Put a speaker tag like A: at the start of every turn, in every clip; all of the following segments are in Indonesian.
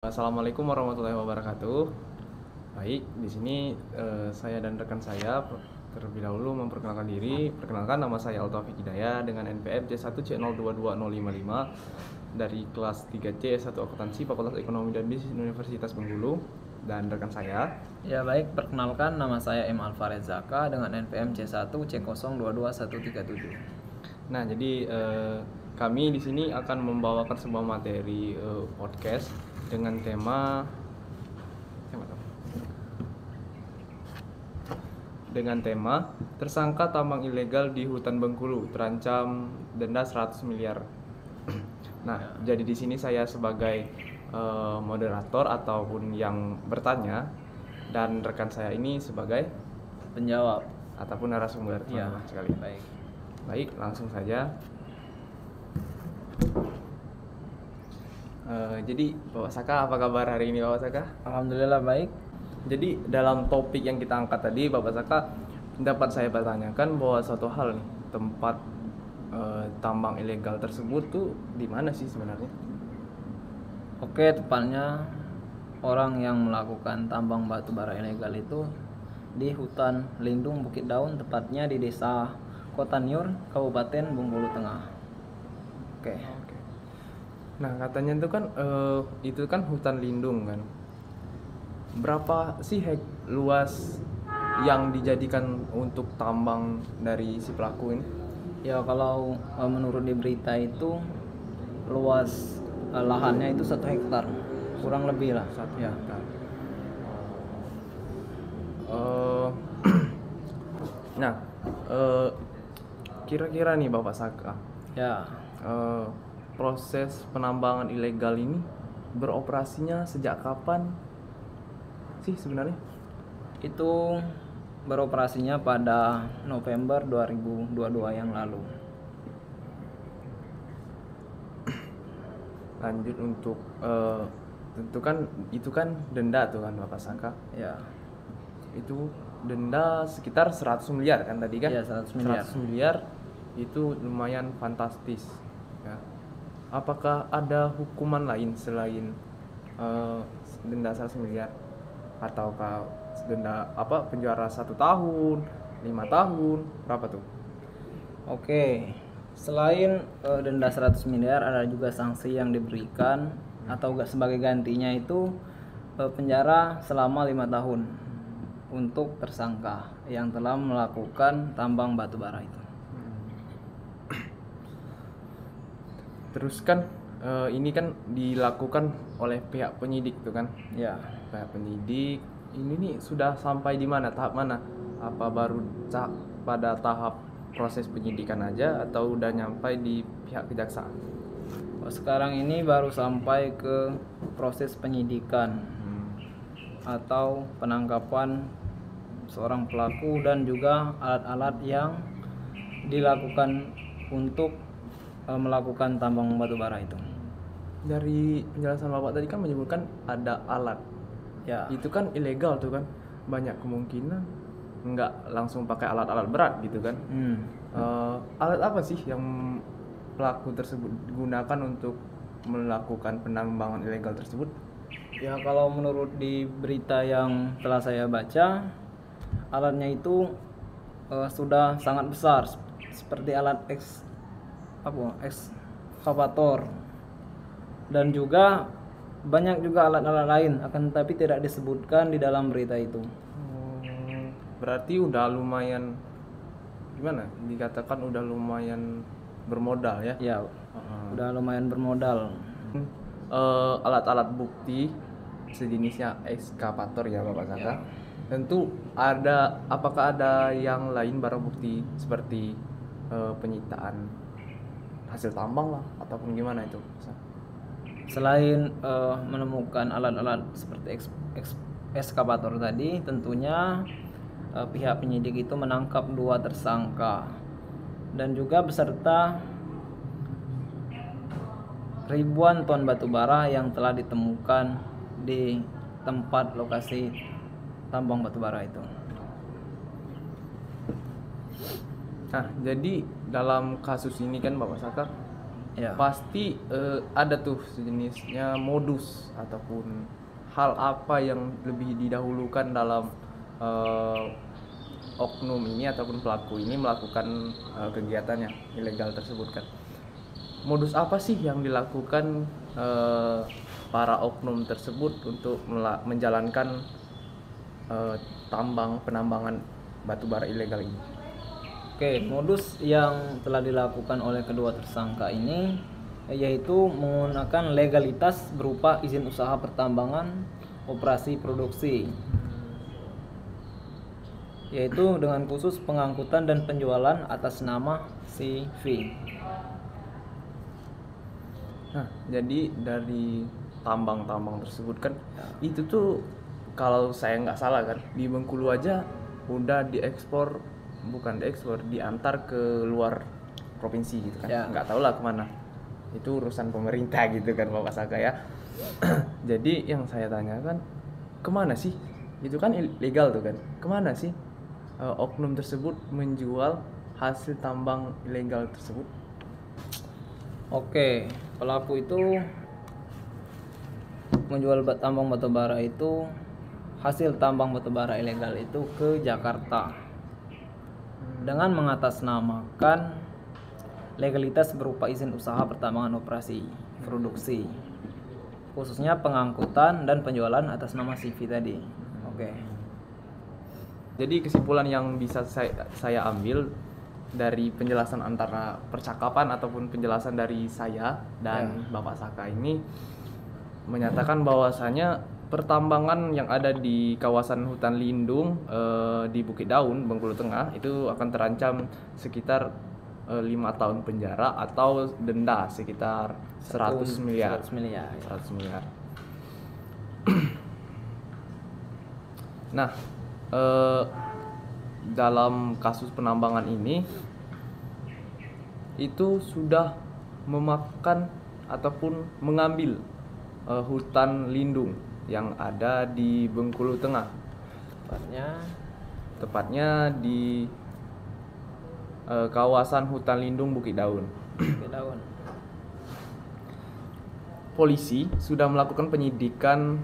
A: Assalamualaikum warahmatullahi wabarakatuh. Baik, di sini saya dan rekan saya terlebih dahulu memperkenalkan diri. Perkenalkan, nama saya Al-Taufik Hidayah dengan NPM C1C022055 dari kelas 3C S1 Akuntansi Fakultas Ekonomi dan Bisnis Universitas Bengkulu. Dan rekan saya.
B: Ya baik, perkenalkan nama saya M. Alvarez Zaka dengan NPM C1C022137.
A: Nah, jadi kami di sini akan membawakan sebuah materi podcast dengan tema tersangka tambang ilegal di hutan Bengkulu terancam denda 100 miliar. Nah, jadi di sini saya sebagai moderator ataupun yang bertanya, dan rekan saya ini sebagai
B: penjawab
A: ataupun narasumber.
B: Ya,
A: sekali. Baik, langsung saja. Jadi Bapak Saka, apa kabar hari ini Bapak Saka?
B: Alhamdulillah baik.
A: Jadi dalam topik yang kita angkat tadi, Bapak Saka, dapat saya pertanyakan bahwa suatu hal nih, tempat tambang ilegal tersebut tuh di mana sih sebenarnya?
B: Oke, tepatnya orang yang melakukan tambang batu bara ilegal itu di hutan lindung Bukit Daun, tepatnya di desa Kota Niur, Kabupaten Bengkulu Tengah. Oke.
A: Nah, katanya itu kan hutan lindung kan. Berapa sih luas yang dijadikan untuk tambang dari si pelaku ini?
B: Ya, kalau menurut di berita itu luas lahannya itu 1 hektar, kurang lebih lah.
A: 1
B: ya.
A: hektar. Nah, kira-kira nih Bapak Saka,
B: Ya.
A: Proses penambangan ilegal ini beroperasinya sejak kapan sih sebenarnya?
B: Itu beroperasinya pada November 2022 yang lalu.
A: Lanjut untuk tentu kan itu kan denda tuh kan Bapak Saka.
B: Ya.
A: Itu denda sekitar 100 miliar kan tadi kan?
B: Ya, 100 miliar.
A: 100 miliar itu lumayan fantastis ya. Apakah ada hukuman lain selain denda 100 miliar? Ataukah denda penjara 1 tahun, 5 tahun, berapa tuh?
B: Oke, selain denda 100 miliar ada juga sanksi yang diberikan atau sebagai gantinya itu penjara selama 5 tahun untuk tersangka yang telah melakukan tambang batu bara itu.
A: Terus kan ini kan dilakukan oleh pihak penyidik tuh kan?
B: Ya.
A: Pihak penyidik ini nih sudah sampai di mana, tahap mana? Apa baru pada tahap proses penyidikan aja atau udah nyampai di pihak kejaksaan?
B: Sekarang ini baru sampai ke proses penyidikan atau penangkapan seorang pelaku dan juga alat-alat yang dilakukan untuk melakukan tambang batu bara itu.
A: Dari penjelasan Bapak tadi kan menyebutkan ada alat.
B: Ya.
A: Itu kan ilegal tuh kan. Banyak kemungkinan nggak langsung pakai alat-alat berat gitu kan. Alat apa sih yang pelaku tersebut gunakan untuk melakukan penambangan ilegal tersebut?
B: Ya, kalau menurut di berita yang telah saya baca, alatnya itu sudah sangat besar, seperti alat ekskavator, dan juga banyak juga alat-alat lain, akan tetapi tidak disebutkan di dalam berita itu.
A: Berarti udah lumayan, gimana dikatakan, udah lumayan bermodal ya?
B: Ya, udah lumayan bermodal.
A: Alat-alat bukti sejenisnya ekskavator ya Bapak Saka.
B: Ya.
A: Tentu apakah ada yang lain barang bukti seperti penyitaan hasil tambang lah ataupun gimana itu?
B: Selain menemukan alat-alat seperti ekskavator tadi, tentunya pihak penyidik itu menangkap 2 tersangka dan juga beserta ribuan ton batu bara yang telah ditemukan di tempat lokasi tambang batu bara itu.
A: Nah, jadi dalam kasus ini kan Bapak Saka,
B: Ya.
A: pasti ada tuh sejenisnya modus ataupun hal apa yang lebih didahulukan dalam eh, oknum ini ataupun pelaku ini melakukan kegiatannya ilegal tersebut kan. Modus apa sih yang dilakukan para oknum tersebut untuk menjalankan penambangan batubara ilegal ini?
B: Oke, modus yang telah dilakukan oleh kedua tersangka ini yaitu menggunakan legalitas berupa izin usaha pertambangan, operasi produksi, yaitu dengan khusus pengangkutan dan penjualan atas nama si V.
A: Nah, jadi dari tambang-tambang tersebut kan itu tuh kalau saya nggak salah kan di Bengkulu aja udah diantar ke luar provinsi gitu kan.
B: Ya.
A: Nggak tahu lah kemana. Itu urusan pemerintah gitu kan Bapak Saka ya. Jadi yang saya tanyakan kemana sih? Itu kan ilegal tuh kan. Kemana sih oknum tersebut menjual hasil tambang ilegal tersebut?
B: Oke, pelaku itu menjual tambang batubara itu, hasil tambang batubara ilegal itu ke Jakarta dengan mengatasnamakan legalitas berupa izin usaha pertambangan operasi produksi, khususnya pengangkutan dan penjualan atas nama CV tadi. Oke.
A: Jadi kesimpulan yang bisa saya ambil dari penjelasan antara percakapan ataupun penjelasan dari saya dan Bapak Saka ini menyatakan bahwasanya pertambangan yang ada di kawasan hutan lindung di Bukit Daun, Bengkulu Tengah itu akan terancam sekitar 5 tahun penjara atau denda sekitar 100 miliar.
B: 100 miliar.
A: 100 miliar. Nah, dalam kasus penambangan ini itu sudah memakan ataupun mengambil hutan lindung yang ada di Bengkulu Tengah, tepatnya di kawasan hutan lindung Bukit Daun. Polisi sudah melakukan penyidikan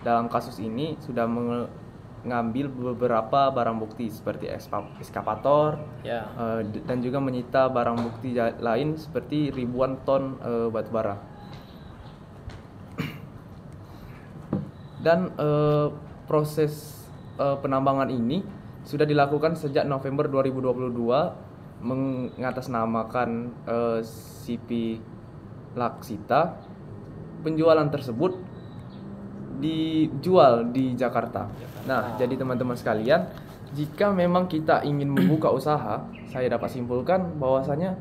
A: dalam kasus ini, sudah mengambil beberapa barang bukti seperti ekskavator dan juga menyita barang bukti lain seperti ribuan ton batubara. Dan proses penambangan ini sudah dilakukan sejak November 2022 mengatasnamakan CP Laksita. Penjualan tersebut dijual di Jakarta. Nah, jadi teman-teman sekalian, jika memang kita ingin membuka usaha, saya dapat simpulkan bahwasanya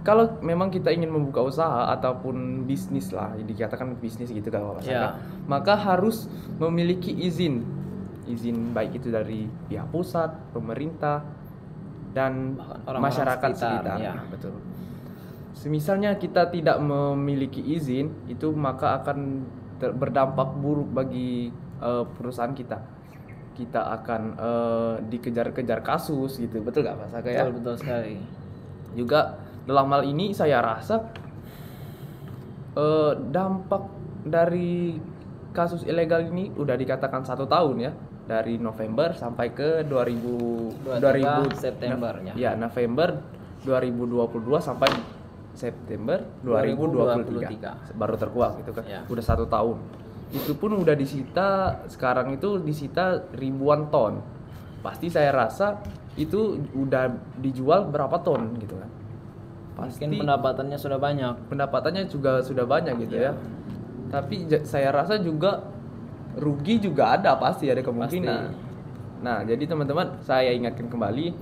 A: kalau memang kita ingin membuka usaha ataupun bisnis lah, dikatakan bisnis gitu kan Bapak Saka, maka harus memiliki izin baik itu dari pihak pusat, pemerintah, dan masyarakat sekitar. Betul. Semisalnya kita tidak memiliki izin, itu maka akan berdampak buruk bagi perusahaan kita. Kita akan dikejar-kejar kasus gitu, betul nggak Pak Saka ya?
B: Betul sekali.
A: Juga dalam hal ini saya rasa dampak dari kasus ilegal ini udah dikatakan 1 tahun ya, dari November sampai ke 2000
B: Septembernya.
A: Ya, November 2022 sampai September 2023 baru terkuak gitu kan. Udah 1 tahun. Itu pun udah disita, sekarang itu disita ribuan ton. Pasti saya rasa itu udah dijual berapa ton gitu kan. Pasti
B: mungkin pendapatannya sudah banyak.
A: Pendapatannya juga sudah banyak gitu ya. Tapi saya rasa juga rugi juga ada, pasti ada kemungkinan. Nah, jadi teman-teman, saya ingatkan kembali,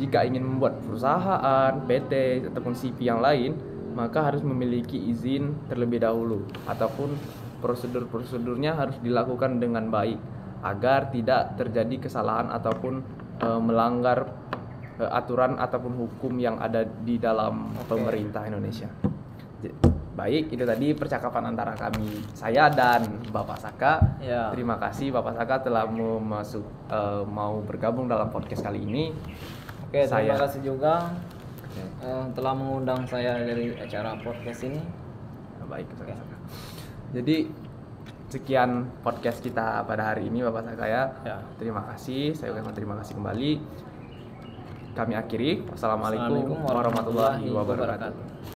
A: jika ingin membuat perusahaan, PT ataupun CV yang lain, maka harus memiliki izin terlebih dahulu ataupun prosedur-prosedurnya harus dilakukan dengan baik agar tidak terjadi kesalahan ataupun melanggar aturan ataupun hukum yang ada di dalam pemerintah Indonesia. Baik, itu tadi percakapan antara saya dan Bapak Saka. Terima kasih Bapak Saka telah mau bergabung dalam podcast kali ini.
B: Terima kasih juga telah mengundang saya dari acara podcast ini.
A: Baik, sama-sama. Jadi sekian podcast kita pada hari ini Bapak Sakaya.
B: Ya.
A: Terima kasih, saya ucapkan terima kasih kembali. Kami akhiri. Wassalamualaikum warahmatullahi wabarakatuh.